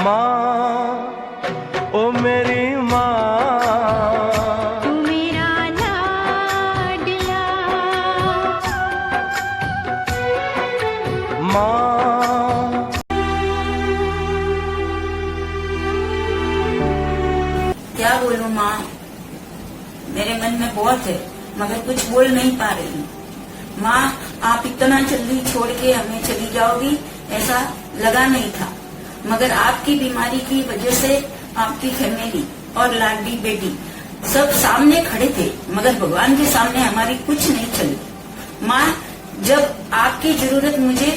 माँ ओ मेरी माँ, तू मेरा लाडला माँ। क्या बोलूं माँ, मेरे मन में बहुत है मगर कुछ बोल नहीं पा रही हूँ। माँ, आप इतना जल्दी छोड़ के हमें चली जाओगी ऐसा लगा नहीं था, मगर आपकी बीमारी की वजह से आपकी फैमिली और लाडली बेटी सब सामने खड़े थे, मगर भगवान के सामने हमारी कुछ नहीं चली। माँ, जब आपकी जरूरत मुझे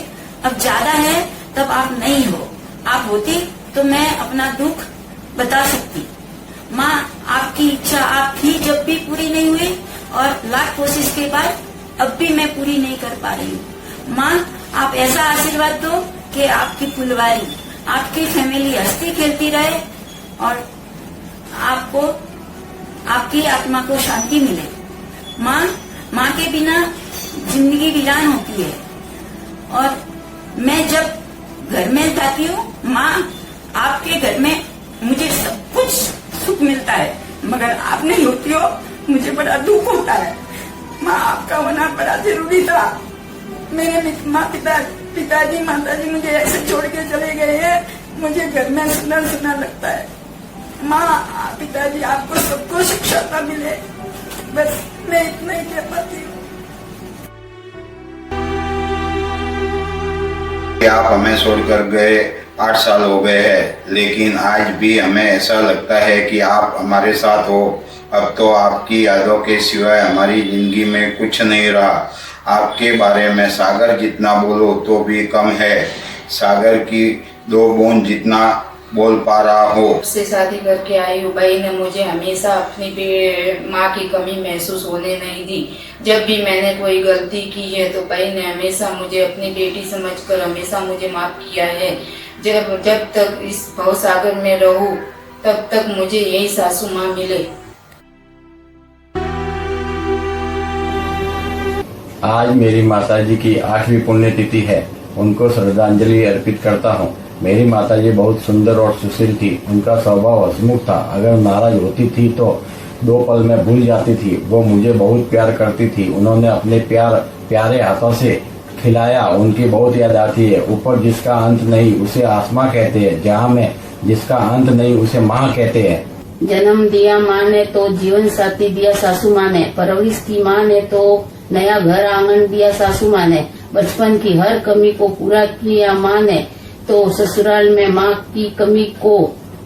अब ज्यादा है तब आप नहीं हो। आप होती तो मैं अपना दुख बता सकती। माँ, आपकी इच्छा आप थी जब भी पूरी नहीं हुई और लाख कोशिश के बाद अब भी मैं पूरी नहीं कर पा रही हूँ। माँ, आप ऐसा आशीर्वाद दो कि आपकी फुलवारी, आपकी फैमिली हंसती खेलती रहे और आपको, आपकी आत्मा को शांति मिले। माँ के बिना जिंदगी वीरान होती है और मैं जब घर में जाती हूँ माँ, आपके घर में मुझे सब कुछ सुख मिलता है, मगर आप नहीं होती हो मुझे बड़ा दुख होता है। माँ, आपका होना बड़ा जरूरी था। मेरे पिताजी माताजी मुझे ऐसे छोड़ के चले गए हैं, मुझे घर में सुना सुना लगता है। माँ, पिताजी आपको सबको शिक्षा मिले, बस मैं इतना ही कह पाती हूँ। आप हमें छोड़कर गए 8 साल हो गए हैं, लेकिन आज भी हमें ऐसा लगता है कि आप हमारे साथ हो। अब तो आपकी यादों के सिवाय हमारी जिंदगी में कुछ नहीं रहा। आपके बारे में सागर जितना बोलो तो भी कम है। सागर की 2 बूंद जितना बोल पा रहा हो। से शादी करके आई हूँ, भाई ने मुझे हमेशा अपनी माँ की कमी महसूस होने नहीं दी। जब भी मैंने कोई गलती की है तो भाई ने हमेशा मुझे अपनी बेटी समझकर हमेशा मुझे माफ किया है। जब तक इस भव सागर में रहूं तब तक मुझे यही सासू माँ मिले। आज मेरी माताजी की 8वीं पुण्यतिथि है। उनको श्रद्धांजलि अर्पित करता हूँ। मेरी माताजी बहुत सुंदर और सुशील थी। उनका स्वभाव हंसमुख था। अगर नाराज होती थी तो 2 पल में भूल जाती थी। वो मुझे बहुत प्यार करती थी। उन्होंने अपने प्यारे हाथों से खिलाया। उनकी बहुत याद आती है। ऊपर जिसका अंत नहीं उसे आसमां कहते हैं, जहाँ में जिसका अंत नहीं उसे माँ कहते हैं। जन्म दिया माँ ने तो जीवन साथी दिया सासू माँ ने, परवरिश की माँ ने तो नया घर आंगन दिया सासू माँ ने, बचपन की हर कमी को पूरा किया माँ ने, तो ससुराल में माँ की कमी को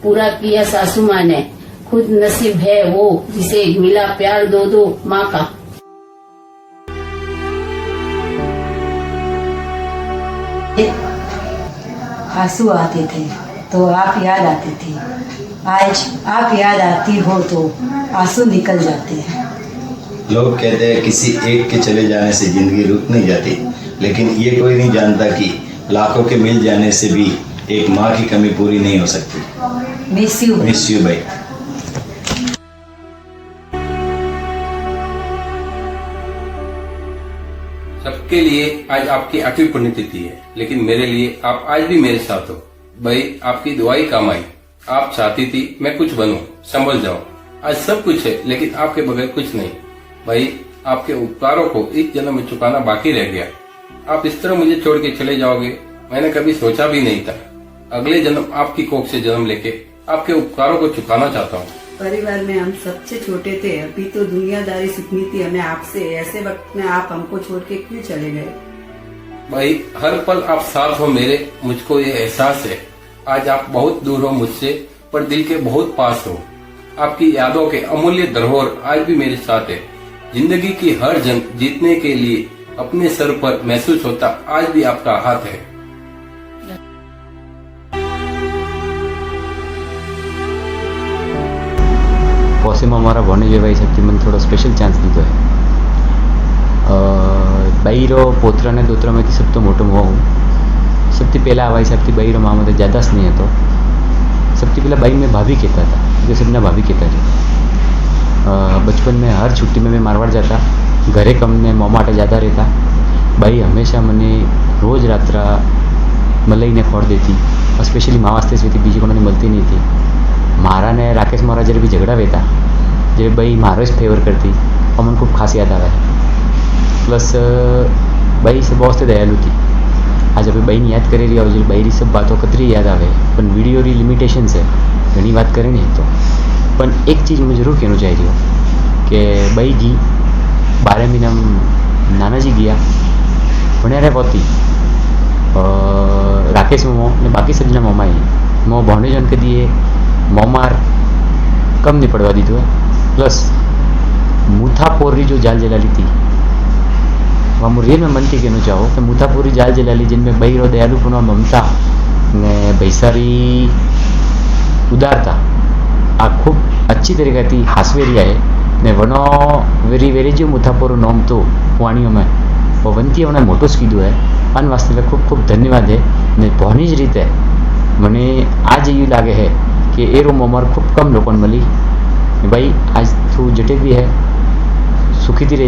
पूरा किया सासू माँ ने। खुद नसीब है वो जिसे मिला प्यार दो माँ का। आंसू आते थे तो आप याद आते थे। आज आप याद आती हो तो आंसू निकल जाते हैं। लोग कहते हैं किसी एक के चले जाने से जिंदगी रुक नहीं जाती, लेकिन ये कोई नहीं जानता कि लाखों के मिल जाने से भी एक माँ की कमी पूरी नहीं हो सकती। मिस यू भाई। सबके लिए आज आपकी 8वीं पुण्यतिथि है, लेकिन मेरे लिए आप आज भी मेरे साथ हो। भाई, आपकी दुआई काम आई। आप चाहती थी मैं कुछ बनूं, संभल जाऊं। आज सब कुछ है, लेकिन आपके बगैर कुछ नहीं। भाई, आपके उपकारों को इस जन्म में चुकाना बाकी रह गया। आप इस तरह मुझे छोड़ के चले जाओगे, मैंने कभी सोचा भी नहीं था। अगले जन्म आपकी कोख से जन्म लेके आपके उपकारों को चुकाना चाहता हूँ। परिवार में हम सबसे छोटे थे, अभी तो दुनियादारी सीखनी थी हमें आपसे। ऐसे वक्त में आप हमको छोड़ के क्यों चले गए? भाई, हर पल आप साथ हो मेरे, मुझको ये एहसास है। आज आप बहुत दूर हो मुझसे, पर दिल के बहुत पास हो। आपकी यादों के अमूल्य धरोहर आज भी मेरे साथ है। जिंदगी की हर जंग जीतने के लिए अपने सर पर महसूस होता आज भी आपका हाथ है। કોસીમાં મારા ભણી ભાઈ સાહેબથી મને થોડો સ્પેશિયલ ચાન્સ દીધો છે. બૈરો પોત્રાને દોત્રામાંથી સૌથી મોટો હું. સૌથી પહેલાં ભાઈ સાહેબથી બૈરો મારા માટે જ્યાદા સ્નેહ હતો. સૌથી પહેલાં ભાઈ મેં ભાभी कहता था, जो सबने भाभी कहता था। बचपन में हर छुट्टी में मैं मारवाड़ जाता, घरे कम ने मोमाटे जाता रहता। भाई हमेशा मैंने रोज रात्रा मलाई ने खोड़ देती, स्पेशली माँ वास्ते से बीजे को मारा ने राकेश मोरा जरे भी झगड़ा वेता जे भाई मारो ज फेवर करती और मन खूब खास याद आवे प्लस भाई से बहुत दयालु थी आज अभी बहन याद करे रही हो बहरी सब बातों कतरी याद आवे पण वीडियो री लिमिटेशन है घनी बात करे नहीं तो पण एक चीज़ मैं जरूर कहना चाह रही हूँ कि बई जी 12 महीना नाना जी गया भण्या रे पहुंची राकेश मोमो ने बाकी सबजना मोमाई मो भावने जन के दिए मोमार कम नहीं पड़वा दी है प्लस मुथापोरी जो जाल जलाली थी वहाँ मुझे रियल में मन थी कहना चाहो कि मुथापोरी जाल जलाली जिनमें बहिरो दयालुपना ममता ने भैसारी उदारता आ खूब अच्छी तरीके थी हासवेरिया है ने वनो वेरी वेरी जो मुथापोरो नोम तो वाणियों में वो वनती उन्हें मोटो कीधु है अन वास्ते खूब खूब धन्यवाद है ने भोनी ज रीते मने आज यू लगे है कि एरो मोमर खूब कम लोगों मिली भाई आज तू जटे भी है सुखी थी रही।